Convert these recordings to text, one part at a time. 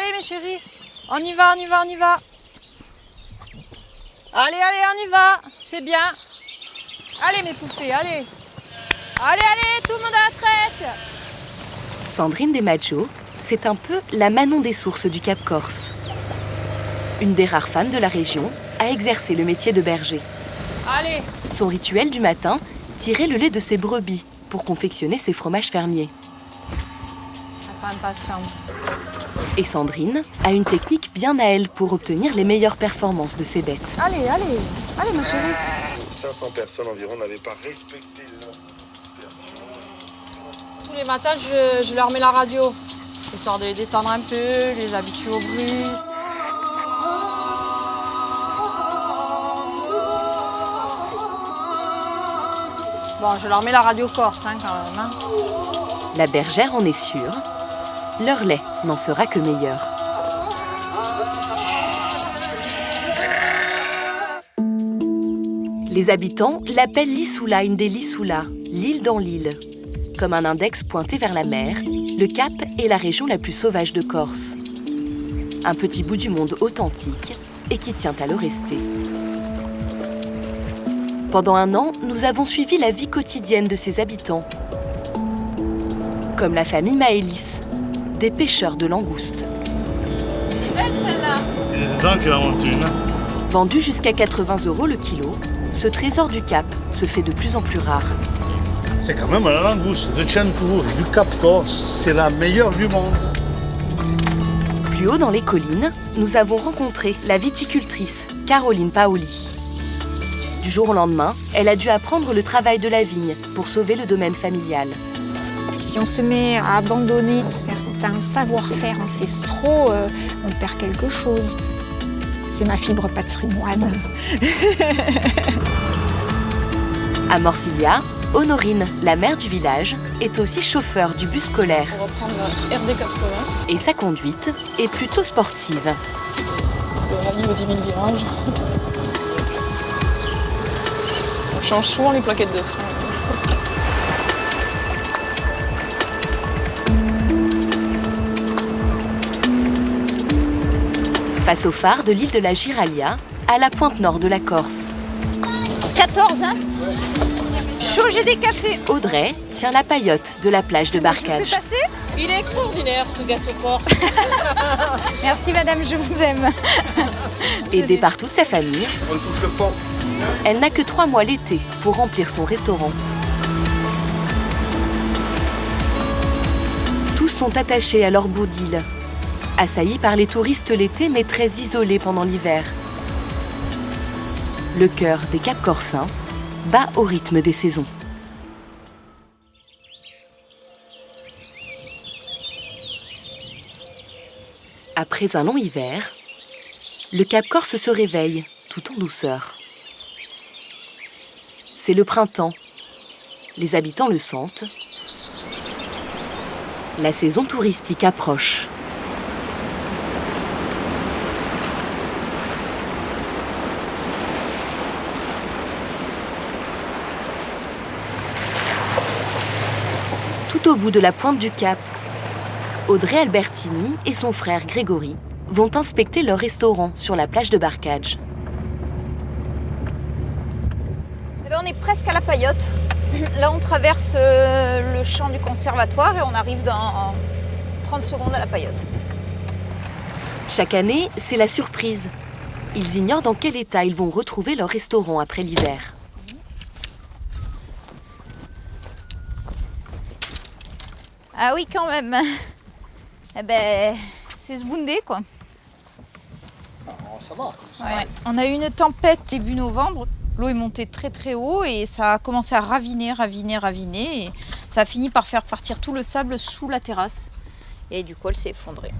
Allez mes chéris, on y va, on y va, on y va. Allez, allez, on y va, c'est bien. Allez mes poupées, allez. Allez, allez, tout le monde à la traite. Sandrine Desmaggio, c'est un peu la Manon des Sources du Cap Corse. Une des rares femmes de la région à exercer le métier de berger. Allez. Son rituel du matin, tirer le lait de ses brebis pour confectionner ses fromages fermiers. La femme patiente. Et Sandrine a une technique bien à elle pour obtenir les meilleures performances de ses bêtes. Allez, allez, allez ma chérie. 500 personnes environ n'avaient pas respecté le... Tous les matins, je leur mets la radio, histoire de les détendre un peu, les habituer au bruit. Bon, je leur mets la radio corse quand même. Hein. La bergère en est sûre, leur lait n'en sera que meilleur. Les habitants l'appellent l'Issoulaïne des Lissoulas, l'île dans l'île. Comme un index pointé vers la mer, le Cap est la région la plus sauvage de Corse. Un petit bout du monde authentique et qui tient à le rester. Pendant un an, nous avons suivi la vie quotidienne de ses habitants. Comme la famille Maëlys, des pêcheurs de langoustes. Elle est belle celle-là. Il est dedans qu'il en monte une. Vendu jusqu'à 80 € le kilo, ce trésor du Cap se fait de plus en plus rare. C'est quand même la langouste de Tchencourt, du Cap Corse. C'est la meilleure du monde. Plus haut dans les collines, nous avons rencontré la viticultrice Caroline Paoli. Du jour au lendemain, elle a dû apprendre le travail de la vigne pour sauver le domaine familial. Si on se met à abandonner certains savoir-faire ancestraux, on perd quelque chose. C'est ma fibre patrimoine. À Morsilia, Honorine, la mère du village, est aussi chauffeur du bus scolaire. On va prendre RD 80. Et sa conduite est plutôt sportive. Le rallye aux 10 000 virages. On change souvent les plaquettes de frein. Face au phare de l'île de la Giralia, à la pointe nord de la Corse. 14, hein? Chaud, j'ai des cafés. Audrey tient la paillote de la plage de Barcage. Il est extraordinaire ce gâteau corse. Merci madame, je vous aime. Aidée par toute sa famille, On touche le fond. elle n'a que 3 mois l'été pour remplir son restaurant. Tous sont attachés à leur bout d'île, assaillis par les touristes l'été mais très isolés pendant l'hiver. Le cœur des Cap-Corsins bat au rythme des saisons. Après un long hiver, le Cap-Corse se réveille tout en douceur. C'est le printemps. Les habitants le sentent. La saison touristique approche. Tout au bout de la pointe du Cap, Audrey Albertini et son frère Grégory vont inspecter leur restaurant sur la plage de Barcage. Eh ben, on est presque à la paillote. Là, on traverse le champ du conservatoire et on arrive dans 30 secondes à la paillote. Chaque année, c'est la surprise. Ils ignorent dans quel état ils vont retrouver leur restaurant après l'hiver. Ah oui, quand même. Eh ben, c'est zboundé, quoi. Ça va, comme ça. Ouais. On a eu une tempête début novembre. L'eau est montée très très haut et ça a commencé à raviner. Et ça a fini par faire partir tout le sable sous la terrasse. Et du coup, elle s'est effondrée.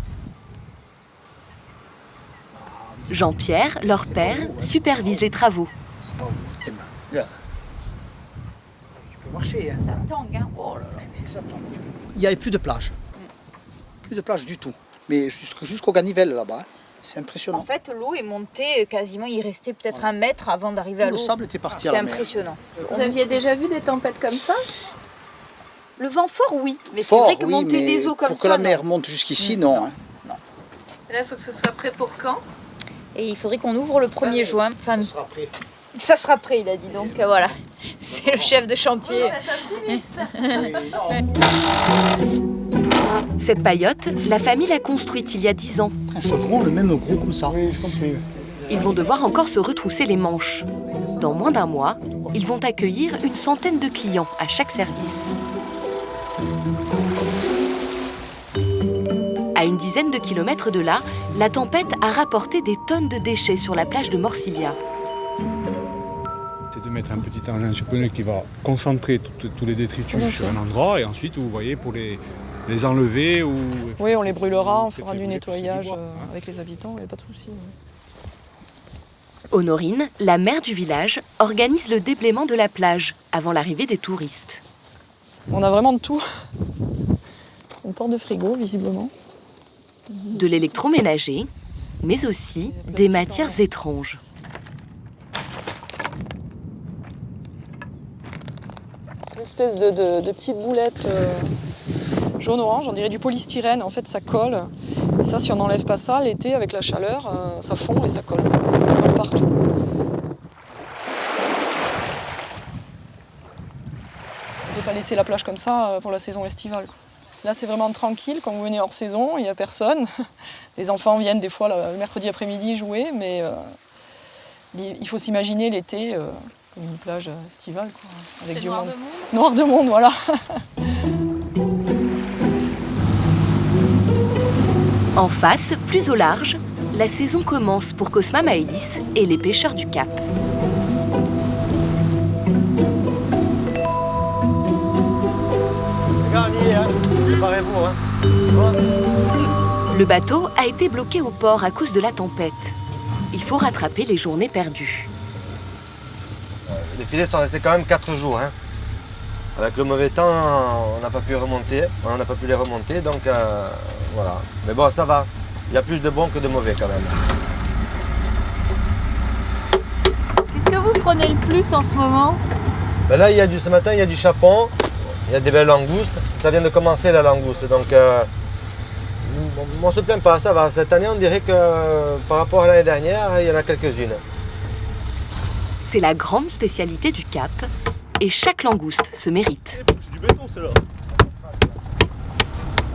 Jean-Pierre, leur père, supervise les travaux. C'est pas où. Regarde. Tu peux marcher. Hein. Ça tangue, hein. Oh là là, mais ça tangue. Il n'y avait plus de plage. Plus de plage du tout. Mais jusqu'au Ganivelle là-bas. Hein. C'est impressionnant. En fait, l'eau est montée quasiment, il restait peut-être 1 mètre avant d'arriver à Tout l'eau. le sable était parti à C'était la mer. impressionnant. Vous aviez déjà vu des tempêtes comme ça? Le vent fort, oui. Mais c'est Fort, vrai que oui, monter mais des eaux comme pour ça, que la non. mer monte jusqu'ici, non. Hein. Et là, il faut que ce soit prêt pour quand? Et il faudrait qu'on ouvre le 1er juin. Enfin, Ça sera prêt. ça sera prêt, il a dit. Donc voilà, c'est le chef de chantier. Cette paillote, la famille l'a construite il y a 10 ans. Un chevron, le même gros comme ça. Oui, je comprends. Ils vont devoir encore se retrousser les manches. Dans moins d'un mois, ils vont accueillir une centaine de clients à chaque service. À une dizaine de kilomètres de là, la tempête a rapporté des tonnes de déchets sur la plage de Morcillia. C'est de mettre un petit engin supplémentaire qui va concentrer tous les détritus sur un endroit et ensuite, vous voyez, pour les enlever ou... Oui, on les brûlera, on C'est fera du brûler nettoyage plus du bois, hein. avec les habitants, il n'y a pas de souci. Honorine, la mère du village, organise le déblaiement de la plage avant l'arrivée des touristes. On a vraiment de tout. Une porte de frigo, visiblement. De l'électroménager, mais aussi des matières étranges. Une espèce de petite boulette jaune-orange, on dirait du polystyrène. En fait, ça colle. Et ça, si on n'enlève pas ça, l'été, avec la chaleur, ça fond et ça colle. Ça colle partout. On ne peut pas laisser la plage comme ça pour la saison estivale, quoi. Là, c'est vraiment tranquille. Quand vous venez hors saison, il n'y a personne. Les enfants viennent des fois le mercredi après-midi jouer, mais il faut s'imaginer l'été comme une plage estivale, quoi, avec du monde. Noir de monde, voilà. En face, plus au large, la saison commence pour Cosma Maëlys et les pêcheurs du Cap. Le bateau a été bloqué au port à cause de la tempête. Il faut rattraper les journées perdues. Les filets sont restés quand même 4 jours. Hein. Avec le mauvais temps, on n'a pas pu remonter, on n'a pas pu les remonter, donc voilà. Mais bon, ça va. Il y a plus de bons que de mauvais quand même. Qu'est-ce que vous prenez le plus en ce moment? Ben là, ce matin, il y a du chapon, il y a des belles langoustes. Ça vient de commencer la langouste, donc on ne se plaint pas, ça va. Cette année, on dirait que par rapport à l'année dernière, il y en a quelques-unes. C'est la grande spécialité du Cap et chaque langouste se mérite. C'est du béton, c'est là.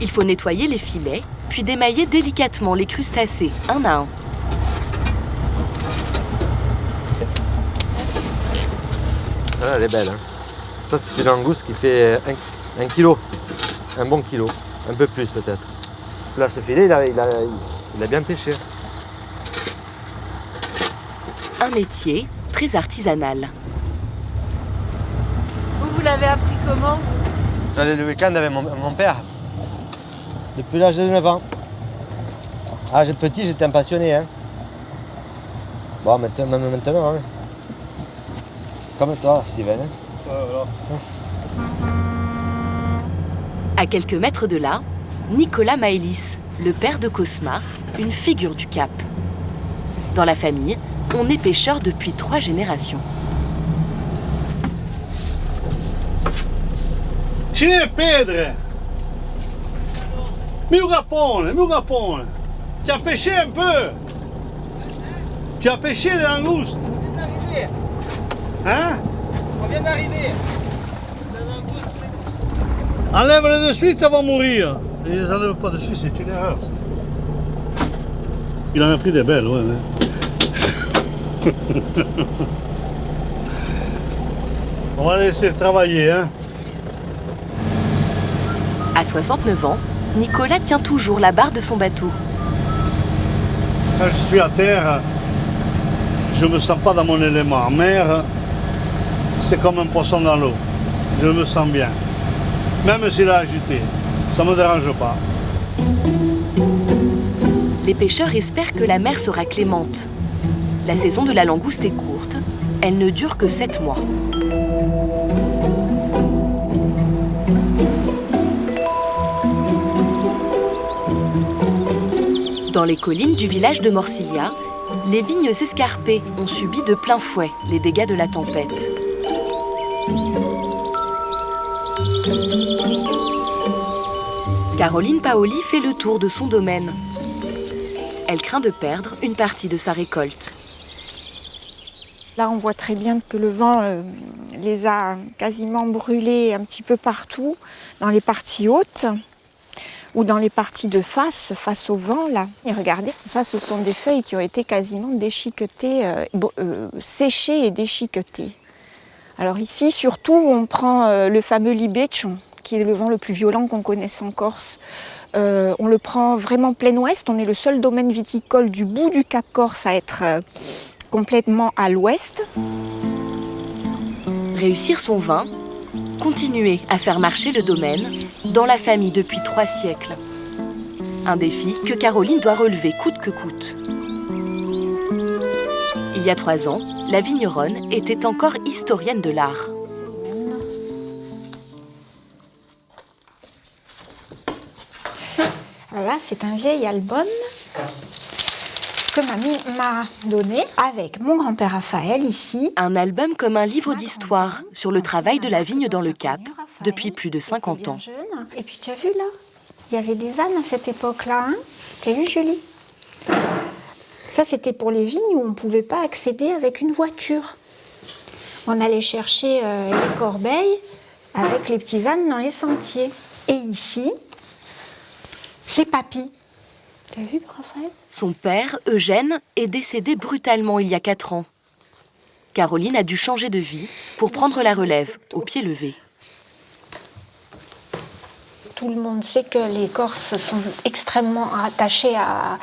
Il faut nettoyer les filets, puis démailler délicatement les crustacés, un à un. Celle-là, elle est belle. Hein. Ça, c'est une langouste qui fait 1 kilo, un bon kilo, un peu plus peut-être. Là, ce filet, il a bien pêché. Un métier très artisanal. Vous l'avez appris comment? J'allais le week-end avec mon père, depuis l'âge de 9 ans. Ah, petit, j'étais un passionné. Hein. Bon, même maintenant, hein. Comme toi, Steven. Hein. À quelques mètres de là, Nicolas Maëlys, le père de Cosma, une figure du Cap. Dans la famille, on est pêcheur depuis 3 générations. Cine Pedre! Mio Rapone! Tu as pêché un peu? Tu as pêché les langoustes? On vient d'arriver. Hein? On vient d'arriver. Enlève-les de suite, elles vont mourir. Et les enlève pas de suite, c'est une erreur. Il en a pris des belles, ouais. On va les laisser travailler, hein. À 69 ans, Nicolas tient toujours la barre de son bateau. Quand je suis à terre, je ne me sens pas dans mon élément. En mer, c'est comme un poisson dans l'eau. Je me sens bien. Même s'il a agité, ça ne me dérange pas. Les pêcheurs espèrent que la mer sera clémente. La saison de la langouste est courte. Elle ne dure que 7 mois. Dans les collines du village de Morcillia, les vignes escarpées ont subi de plein fouet les dégâts de la tempête. Caroline Paoli fait le tour de son domaine. elle craint de perdre une partie de sa récolte. Là, on voit très bien que le vent les a quasiment brûlés un petit peu partout, dans les parties hautes ou dans les parties de face au vent, là. Et regardez, ça, ce sont des feuilles qui ont été quasiment déchiquetées, séchées et déchiquetées. Alors ici, surtout, on prend le fameux libeccio, qui est le vent le plus violent qu'on connaisse en Corse. On le prend vraiment plein ouest. On est le seul domaine viticole du bout du Cap Corse à être complètement à l'ouest. Réussir son vin, continuer à faire marcher le domaine dans la famille depuis 3 siècles. Un défi que Caroline doit relever coûte que coûte. Il y a 3 ans, la vigneronne était encore historienne de l'art. Là, c'est un vieil album que mamie m'a donné avec mon grand-père Raphaël ici. Un album comme un livre d'histoire sur le travail de la vigne dans le Cap depuis plus de 50 ans. Et puis tu as vu là, il y avait des ânes à cette époque-là. Hein, tu as vu Julie? Ça c'était pour les vignes où on ne pouvait pas accéder avec une voiture. On allait chercher les corbeilles avec les petits ânes dans les sentiers. Et ici, c'est papy. T'as vu, Raphaël? Son père, Eugène, est décédé brutalement il y a 4 ans. Caroline a dû changer de vie pour prendre la relève au pied levé. Tout le monde sait que les Corses sont extrêmement attachés à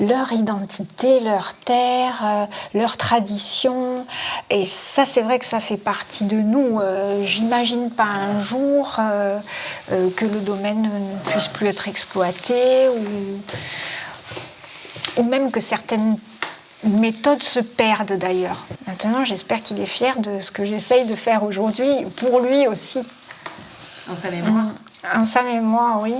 leur identité, leur terre, leur tradition. Et ça, c'est vrai que ça fait partie de nous. J'imagine pas un jour que le domaine ne puisse plus être exploité ou même que certaines méthodes se perdent d'ailleurs. Maintenant, j'espère qu'il est fier de ce que j'essaye de faire aujourd'hui, pour lui aussi. En sa mémoire. En sa mémoire, oui.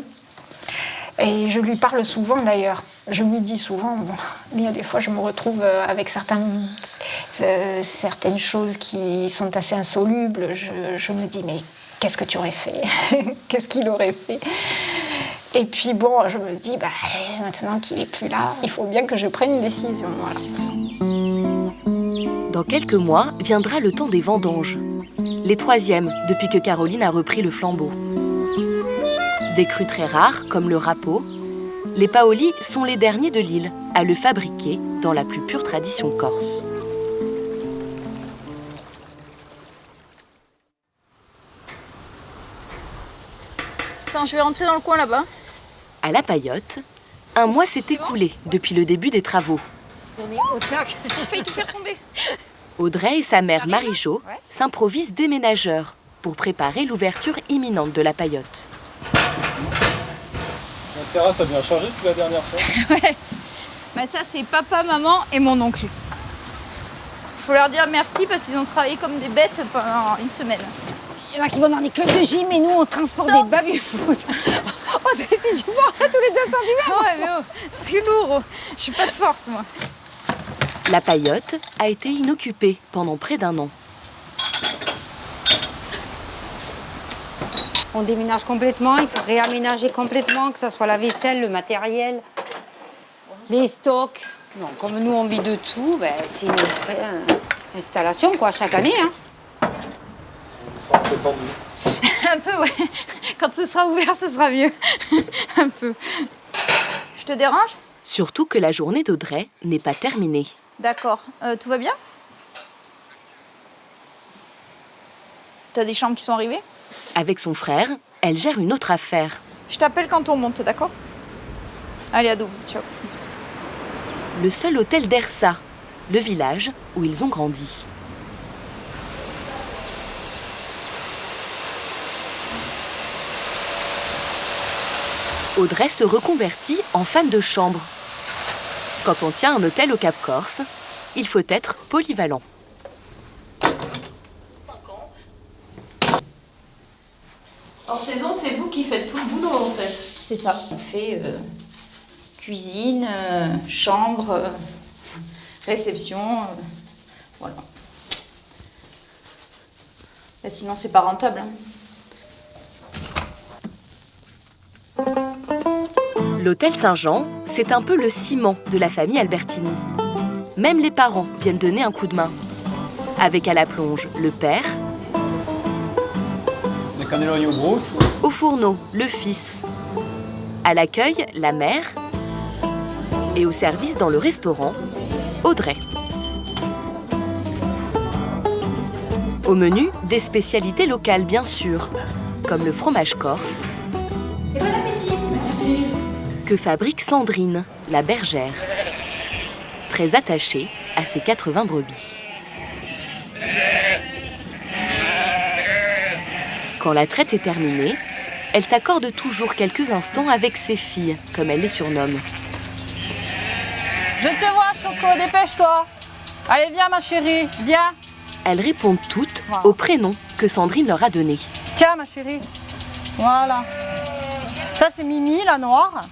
Et je lui parle souvent d'ailleurs. Je lui dis souvent, bon, il y a des fois je me retrouve avec certaines choses qui sont assez insolubles. Je me dis, mais qu'est-ce que tu aurais fait? Qu'est-ce qu'il aurait fait? Et puis bon, je me dis, maintenant qu'il n'est plus là, il faut bien que je prenne une décision. Voilà. Dans quelques mois viendra le temps des vendanges. Les 3e depuis que Caroline a repris le flambeau. Des crus très rares, comme le Rapeau, les Paoli sont les derniers de l'île à le fabriquer dans la plus pure tradition corse. Attends, je vais rentrer dans le coin là-bas. À la Paillote, un mois s'est écoulé depuis le début des travaux. On est au snack. J'ai failli tout faire tomber. Audrey et sa mère Marie-Jo s'improvisent déménageurs pour préparer l'ouverture imminente de la Paillote. La terrasse a bien changé depuis la dernière fois. Ouais. Ça, c'est papa, maman et mon oncle. Faut leur dire merci parce qu'ils ont travaillé comme des bêtes pendant une semaine. Il y en a qui vont dans les clubs de gym et nous, on transporte des baby-foot. Oh, t'as essayé du bord, tous les 2 cm. Ouais, mais oh, c'est lourd. Je suis pas de force, moi. La Paillote a été inoccupée pendant près d'1 an. On déménage complètement, il faut réaménager complètement, que ce soit la vaisselle, le matériel, les stocks. Non, comme nous, on vit de tout, c'est une vraie installation, quoi, chaque année. Hein. C'est un peu tendu. Un peu, ouais. Quand ce sera ouvert, ce sera mieux. Un peu. Je te dérange? Surtout que la journée d'Audrey n'est pas terminée. D'accord. Tout va bien? T'as des chambres qui sont arrivées? Avec son frère, elle gère une autre affaire. Je t'appelle quand on monte, d'accord? Allez, ado, ciao. Bisous. Le seul hôtel d'Ersa, le village où ils ont grandi. Audrey se reconvertit en femme de chambre. Quand on tient un hôtel au Cap Corse, il faut être polyvalent. En saison, c'est vous qui faites tout le boulot en fait. C'est ça. On fait cuisine, chambre, réception. Voilà. Sinon, c'est pas rentable. Hein. L'hôtel Saint-Jean, c'est un peu le ciment de la famille Albertini. Même les parents viennent donner un coup de main. Avec à la plonge le père, au fourneau le fils, à l'accueil la mère et au service dans le restaurant Audrey. Au menu, des spécialités locales bien sûr, comme le fromage corse. Et bon appétit. Merci. Que fabrique Sandrine, la bergère, très attachée à ses 80 brebis. Quand la traite est terminée, elle s'accorde toujours quelques instants avec ses filles, comme elle les surnomme. Je te vois, Choco, dépêche-toi. Allez, viens, ma chérie, viens. Elles répondent toutes au prénom que Sandrine leur a donné. Tiens, ma chérie. Voilà. Ça, c'est Mimi, la noire.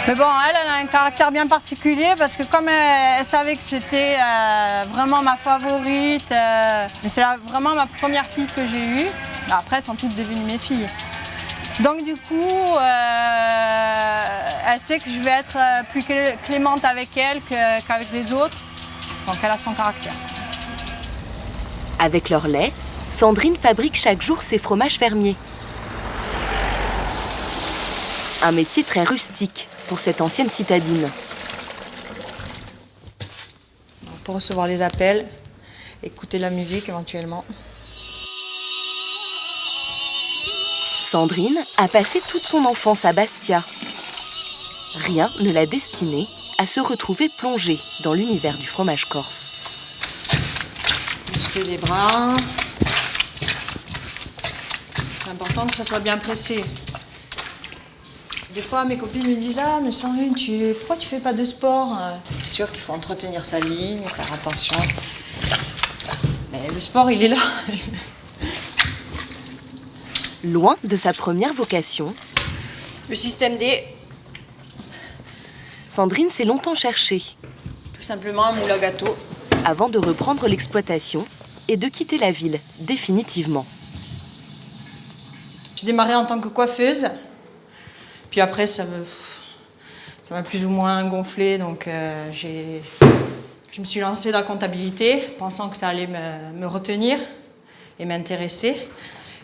Mais bon, elle a un caractère bien particulier parce que comme elle savait que c'était vraiment ma favorite, c'est vraiment ma première fille que j'ai eue. Après, elles sont toutes devenues mes filles. Donc du coup, elle sait que je vais être plus clémente avec elle qu'avec les autres. Donc elle a son caractère. Avec leur lait, Sandrine fabrique chaque jour ses fromages fermiers. Un métier très rustique pour cette ancienne citadine. Pour recevoir les appels, écouter la musique éventuellement. Sandrine a passé toute son enfance à Bastia. Rien ne l'a destinée à se retrouver plongée dans l'univers du fromage corse. Muscler les bras. C'est important que ça soit bien pressé. Des fois, mes copines me disent « Ah, mais Sandrine, pourquoi tu fais pas de sport ?» C'est sûr qu'il faut entretenir sa ligne, faire attention. Mais le sport, il est là. Loin de sa première vocation, Le système D, Sandrine s'est longtemps cherchée tout simplement un moule à gâteau. avant de reprendre l'exploitation et de quitter la ville définitivement. J'ai démarré en tant que coiffeuse. Puis après, ça m'a plus ou moins gonflé, donc je me suis lancée dans la comptabilité, pensant que ça allait me retenir et m'intéresser.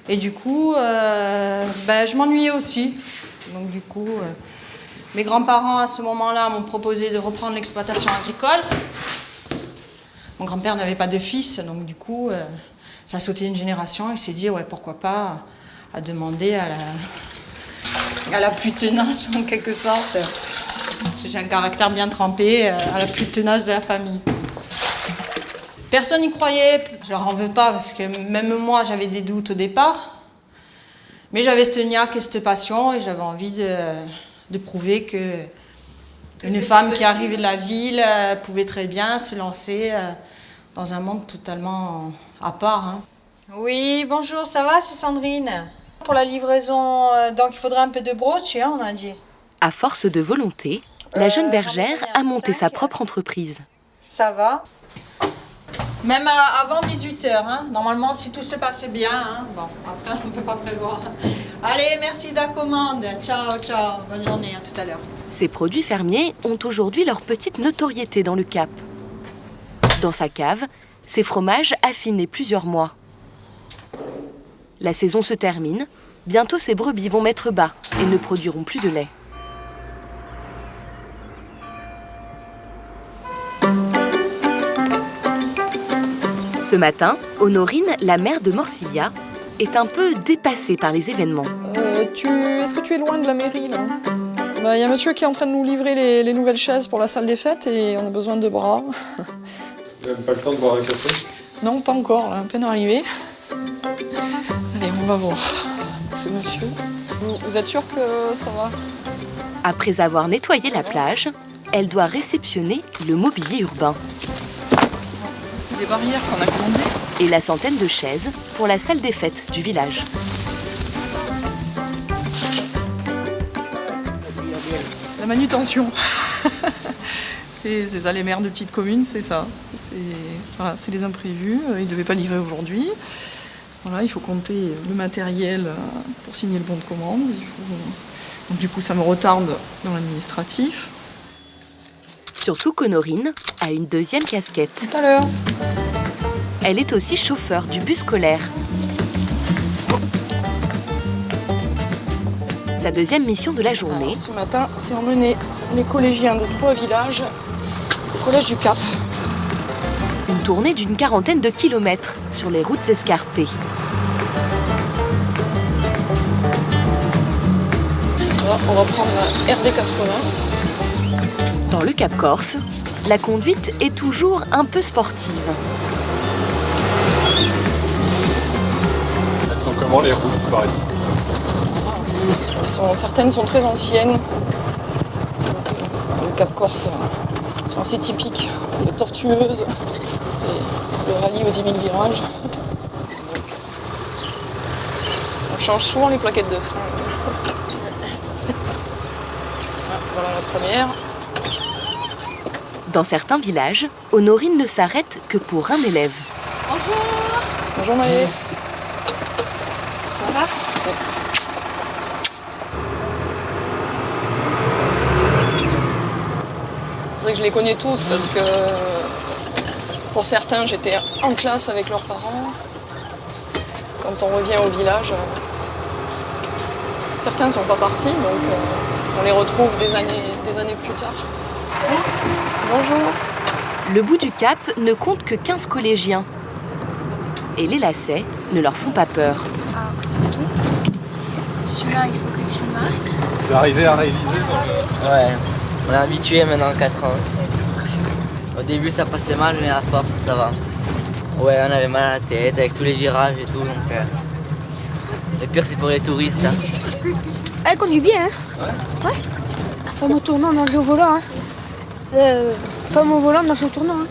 Et du coup, je m'ennuyais aussi. Donc du coup, mes grands-parents à ce moment-là m'ont proposé de reprendre l'exploitation agricole. Mon grand-père n'avait pas de fils, donc du coup, ça a sauté une génération. Il s'est dit, ouais, pourquoi pas, à demander à la plus tenace, en quelque sorte. Parce que j'ai un caractère bien trempé, à la plus tenace de la famille. Personne n'y croyait, je leur en veux pas, parce que même moi, j'avais des doutes au départ. Mais j'avais ce niaque et cette passion, et j'avais envie de prouver que une femme qui arrivait de la ville pouvait très bien se lancer dans un monde totalement à part. Hein. Oui, bonjour, ça va, c'est Sandrine. Pour la livraison, donc il faudrait un peu de broche, hein, on a dit. À force de volonté, la jeune bergère a monté sa propre entreprise. Ça va. Même avant 18h, hein. Normalement, si tout se passe bien. Hein. Bon, après, on ne peut pas prévoir. Allez, merci de la commande. Ciao, ciao. Bonne journée, à tout à l'heure. Ces produits fermiers ont aujourd'hui leur petite notoriété dans le Cap. Dans sa cave, ces fromages affinés plusieurs mois. La saison se termine. Bientôt, ces brebis vont mettre bas et ne produiront plus de lait. Ce matin, Honorine, la mère de Morcilla, est un peu dépassée par les événements. Est-ce que tu es loin de la mairie, là ? Il y a un monsieur qui est en train de nous livrer les nouvelles chaises pour la salle des fêtes et on a besoin de bras. Tu n'as même pas le temps de boire un café ? Non, pas encore, là, à peine arrivé. Allez, on va voir ce monsieur. Vous êtes sûr que ça va ? Après avoir nettoyé la plage, elle doit réceptionner le mobilier urbain. C'est des barrières qu'on a commandées. Et la centaine de chaises pour la salle des fêtes du village. La manutention. C'est ça, les maires de petites communes, c'est ça. C'est les imprévus. Ils ne devaient pas livrer aujourd'hui. Voilà, il faut compter le matériel pour signer le bon de commande. Il faut Donc, du coup, ça me retarde dans l'administratif. Surtout qu'Honorine a une deuxième casquette. Tout à l'heure. Elle est aussi chauffeur du bus scolaire. Sa deuxième mission de la journée. Alors, ce matin, c'est emmener les collégiens de 3 villages au collège du Cap. Une tournée d'une 40aine de kilomètres sur les routes escarpées. Là, on va prendre la RD 80. Dans le Cap Corse, la conduite est toujours un peu sportive. Elles sont comment les routes, par ici? Certaines sont très anciennes. Le Cap Corse sont assez typiques. C'est tortueuse. C'est le rallye aux 10 000 virages. Donc, on change souvent les plaquettes de frein. Voilà la première. Dans certains villages, Honorine ne s'arrête que pour un élève. Bonjour. Bonjour Maë. Ça va? C'est vrai que je les connais tous parce que pour certains j'étais en classe avec leurs parents. Quand on revient au village, certains ne sont pas partis, donc on les retrouve des années plus tard. Bonjour. Le bout du Cap ne compte que 15 collégiens. Et les lacets ne leur font pas peur. Ah, celui-là, il faut que tu marques. Vous arrivez à réaliser Ouais, on est habitué maintenant 4 ans. Au début ça passait mal, mais à force ça va. Ouais, on avait mal à la tête avec tous les virages et tout, donc le pire c'est pour les touristes. Hein. Elle conduit bien, hein? Ouais. Femme au tournant, nage au volant, hein. Femme au volant, nage au tournant, hein.